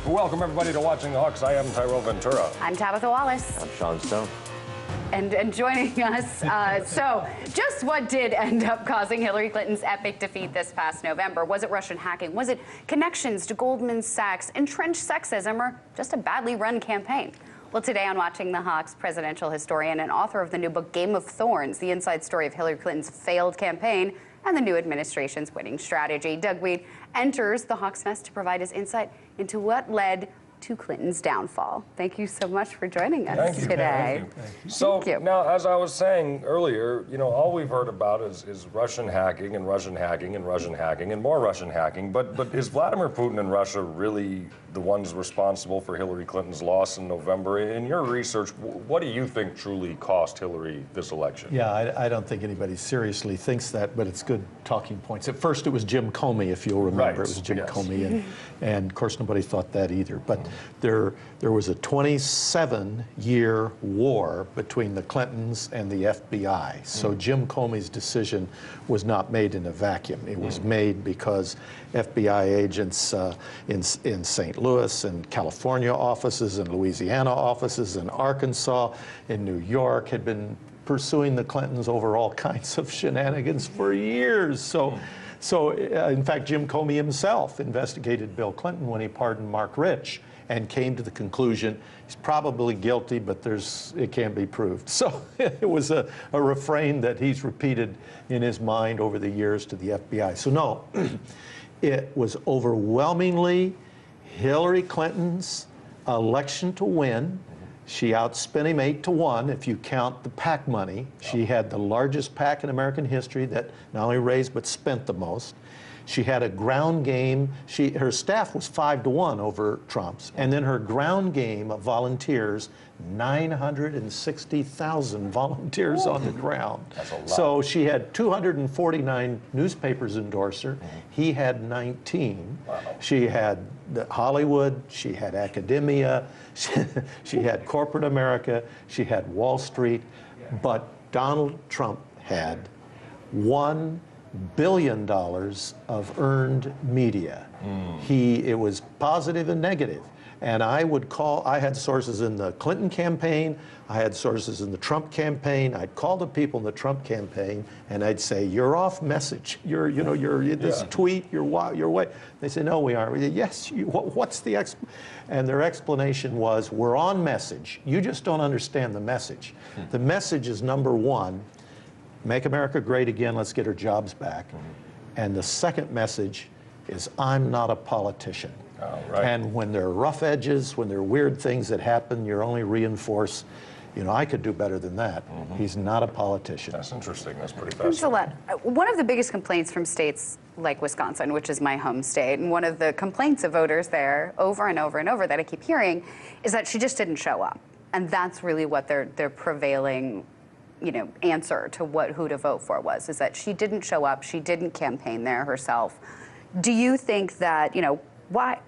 Welcome, everybody, to Watching the Hawks. I am Tyrell Ventura. I'm Tabitha Wallace. I'm Sean Stone. And joining us, so just what did end up causing Hillary Clinton's epic defeat this past November? Was it Russian hacking? Was it connections to Goldman Sachs, entrenched sexism, or just a badly run campaign? Well, today on Watching the Hawks, presidential historian and author of the new book Game of Thorns, the inside story of Hillary Clinton's failed campaign and the new administration's winning strategy. Doug Wead enters the Hawks Nest to provide his insight into what led to Clinton's downfall. Thank you so much for joining us today. Thank you. So now, as I was saying earlier, you know, all we've heard about is Russian hacking and Russian hacking and Russian hacking and more Russian hacking. But is Vladimir Putin and Russia really the ones responsible for Hillary Clinton's loss in November? In your research, what do you think truly cost Hillary this election? Yeah, I don't think anybody seriously thinks that, but it's good talking points. At first, it was Jim Comey, if you'll remember. Right. It was Jim Comey, and of course, nobody thought that either. But there was a 27-year war between the Clintons and the FBI. So Jim Comey's decision was not made in a vacuum. It was made because FBI agents in St. Louis and California offices and Louisiana offices and Arkansas and New York had been pursuing the Clintons over all kinds of shenanigans for years. So in fact, Jim Comey himself investigated Bill Clinton when he pardoned Mark Rich and came to the conclusion he's probably guilty, but it can't be proved. So it was a refrain that he's repeated in his mind over the years to the FBI. So no, it was overwhelmingly Hillary Clinton's election to win. She outspent him 8-1 if you count the PAC money. She had the largest PAC in American history that not only raised but spent the most. She had a ground game. Her staff was 5-1 over Trump's. And then her ground game of volunteers, 960,000 volunteers on the ground. That's a lot. So she had 249 newspapers endorse her. He had 19. Wow. She had Hollywood, she had academia, she had corporate America, she had Wall Street, but Donald Trump had $1 billion of earned media. It was positive and negative. And I had sources in the Clinton campaign, I had sources in the Trump campaign. I'd call the people in the Trump campaign and I'd say, you're off message. This tweet, you're way. They say, no, we aren't. Yes, what's the and their explanation was, we're on message. You just don't understand the message. The message is, number one, make America great again, let's get our jobs back. And the second message is, I'm not a politician. Oh, right. And when there are rough edges, when there are weird things that happen, you're only reinforced, I could do better than that. He's not a politician. That's interesting. That's pretty fascinating. One of the biggest complaints from states like Wisconsin, which is my home state, and one of the complaints of voters there over and over and over that I keep hearing is that she just didn't show up. And that's really what their prevailing answer to who to vote for is that she didn't show up, she didn't campaign there herself. Do you think that, what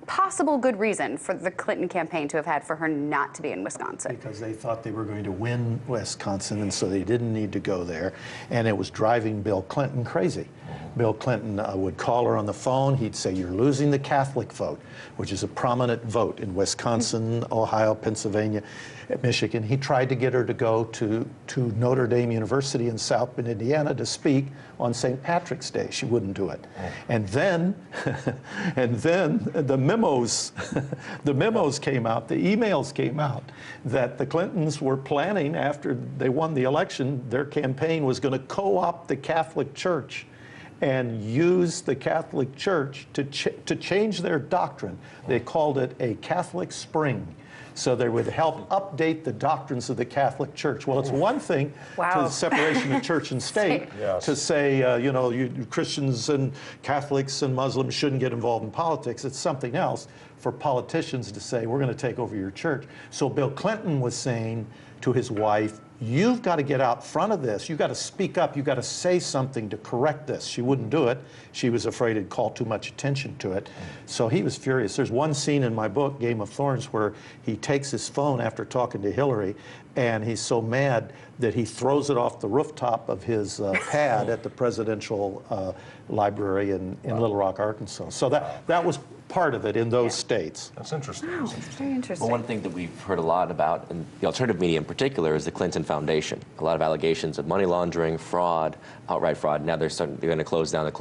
possible good reason for the Clinton campaign to have had for her not to be in Wisconsin? Because they thought they were going to win Wisconsin, and so they didn't need to go there, and it was driving Bill Clinton crazy. Bill Clinton would call her on the phone. He'd say, you're losing the Catholic vote, which is a prominent vote in Wisconsin, Ohio, Pennsylvania, Michigan. He tried to get her to go to Notre Dame University in South Bend, Indiana to speak on St. Patrick's Day. She wouldn't do it. And then the memos came out, the emails came out that the Clintons were planning, after they won the election, their campaign was going to co-opt the Catholic Church and use the Catholic Church to change their doctrine. They called it a Catholic Spring. So they would help update the doctrines of the Catholic Church. Well, it's one thing to separation of church and state to say, you Christians and Catholics and Muslims shouldn't get involved in politics. It's something else for politicians to say, we're going to take over your church. So Bill Clinton was saying to his wife, you've got to get out front of this. You've got to speak up. You've got to say something to correct this. She wouldn't do it. She was afraid it'd call too much attention to it. So he was furious. There's one scene in my book, Game of Thorns, where he takes his phone after talking to Hillary, and he's so mad that he throws it off the rooftop of his pad at the presidential library in Little Rock, Arkansas. So that was part of it in those states. That's interesting. Wow, That's interesting. very interesting. Well, one thing that we've heard a lot about, in the alternative media in particular, is the Clinton Foundation. A lot of allegations of money laundering, fraud, outright fraud. Now they're going to close down the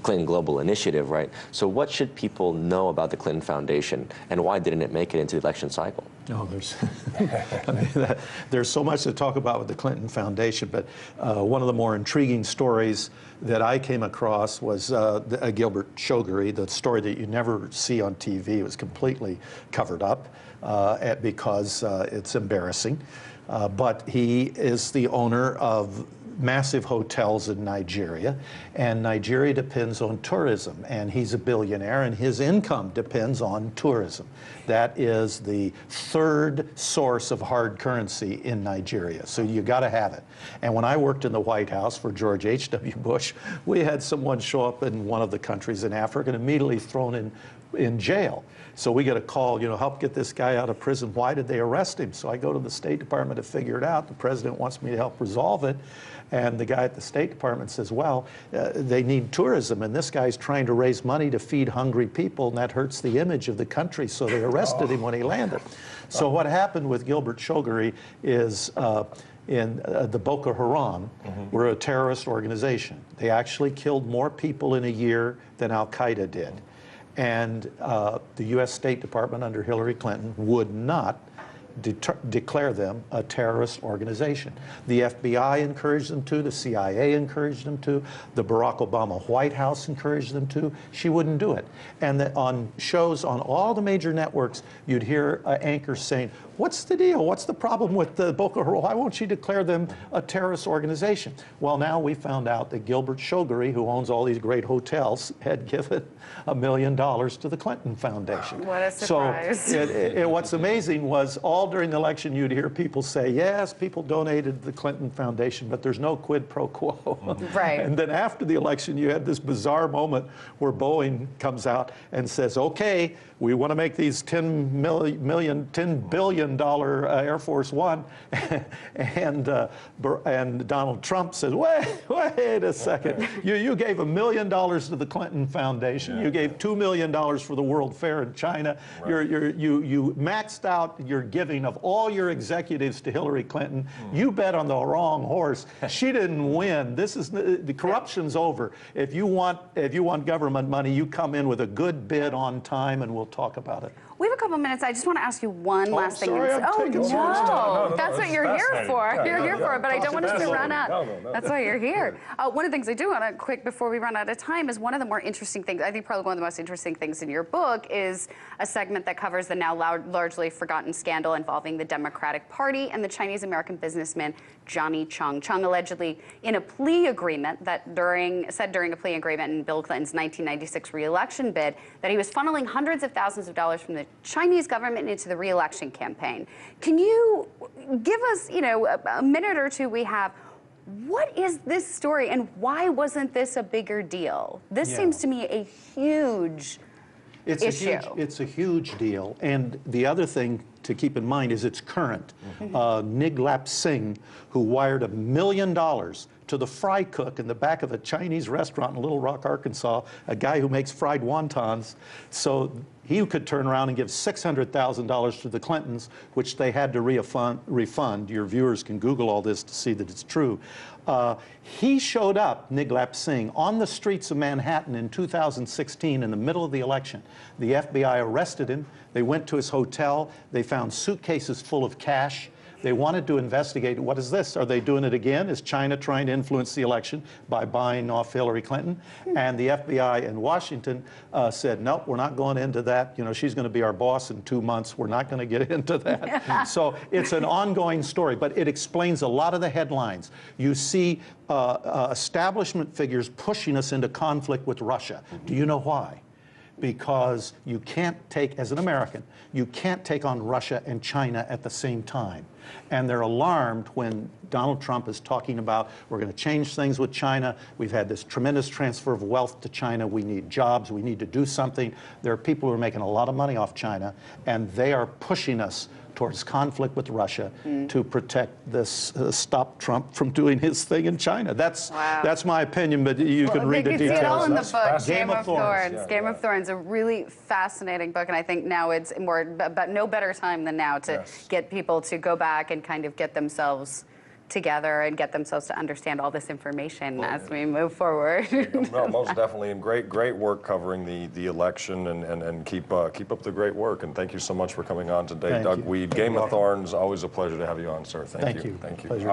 Clinton Global Initiative, right? So what should people know about the Clinton Foundation, and why didn't it make it into the election cycle? No, there's so much to talk about with the Clinton Foundation, but one of the more intriguing stories that I came across was Gilbert Shougary, the story that you never see on TV. It was completely covered up because it's embarrassing. But he is the owner of massive hotels in Nigeria, and Nigeria depends on tourism, and he's a billionaire, and his income depends on tourism. That is the third source of hard currency in Nigeria, so you got to have it. And when I worked in the White House for George H.W. Bush, we had someone show up in one of the countries in Africa and immediately thrown in jail. So we get a call, help get this guy out of prison. Why did they arrest him? So I go to the State Department to figure it out. The president wants me to help resolve it. And the guy at the State Department says, well, they need tourism, and this guy's trying to raise money to feed hungry people, and that hurts the image of the country, so they arrested him when he landed. So what happened with Gilbert Shougary is in the Boko Haram were a terrorist organization. They actually killed more people in a year than Al-Qaeda did. And the U.S. State Department under Hillary Clinton would not declare them a terrorist organization. The FBI encouraged them to, the CIA encouraged them to, the Barack Obama White House encouraged them to. She wouldn't do it. And on shows on all the major networks, you'd hear anchors saying, what's the deal? What's the problem with the Boko Haram? Why won't she declare them a terrorist organization? Well, now we found out that Gilbert Shougary, who owns all these great hotels, had given $1 million to the Clinton Foundation. What a surprise. So what's amazing was all during the election you'd hear people say, yes, people donated to the Clinton Foundation, but there's no quid pro quo. Right. And then after the election you had this bizarre moment where Boeing comes out and says, okay, we want to make these $10 billion Air Force One, and Donald Trump says, wait a second, you gave $1 million to the Clinton Foundation, you gave $2 million for the World Fair in China, right. You maxed out your giving of all your executives to Hillary Clinton, you bet on the wrong horse, she didn't win. This is the corruption's over. If you want government money, you come in with a good bid on time, and we'll talk about it. We have a couple minutes. I just want to ask you one last thing. Sorry, No, that's what you're here for. Yeah, you're here for it, but I don't want us to run out. No. That's why you're here. One of the things I do want to quick before we run out of time is one of the more interesting things, I think probably one of the most interesting things in your book is a segment that covers the now largely forgotten scandal involving the Democratic Party and the Chinese-American businessman Johnny Chung. Chung allegedly in a plea agreement said during a plea agreement in Bill Clinton's 1996 re-election bid that he was funneling hundreds of thousands of dollars from the Chinese government into the re-election campaign. Can you give us, a minute or two we have, what is this story and why wasn't this a bigger deal? This seems to me a huge issue. It's a huge deal. And the other thing to keep in mind is it's current. Niglap Singh, who wired $1 million to the fry cook in the back of a Chinese restaurant in Little Rock, Arkansas, a guy who makes fried wontons, so he could turn around and give $600,000 to the Clintons, which they had to refund. Your viewers can Google all this to see that it's true. He showed up, Niglap Singh, on the streets of Manhattan in 2016 in the middle of the election. The FBI arrested him. They went to his hotel. They found suitcases full of cash. They wanted to investigate, what is this? Are they doing it again? Is China trying to influence the election by buying off Hillary Clinton? And the FBI in Washington said, nope, we're not going into that. She's going to be our boss in 2 months. We're not going to get into that. So it's an ongoing story, but it explains a lot of the headlines. You see establishment figures pushing us into conflict with Russia. Do you know why? Because you can't take, as an American, you can't take on Russia and China at the same time. And they're alarmed when Donald Trump is talking about, we're going to change things with China. We've had this tremendous transfer of wealth to China. We need jobs. We need to do something. There are people who are making a lot of money off China, and they are pushing us towards conflict with Russia to protect this, stop Trump from doing his thing in China. That's my opinion, but you can read the You can see details. it all in the That's book, fascinating. Game of Thorns. Yeah, Game yeah. of Thorns, a really fascinating book, and I think now it's more, but no better time than now to get people to go back and kind of get themselves together and get themselves to understand all this information as we move forward. No, most definitely, and great work covering the election, and keep up the great work. And thank you so much for coming on today, Thank Doug you. Wead. Game of Thorns, always a pleasure to have you on, sir. Thank you. Thank you. Thank you. Pleasure.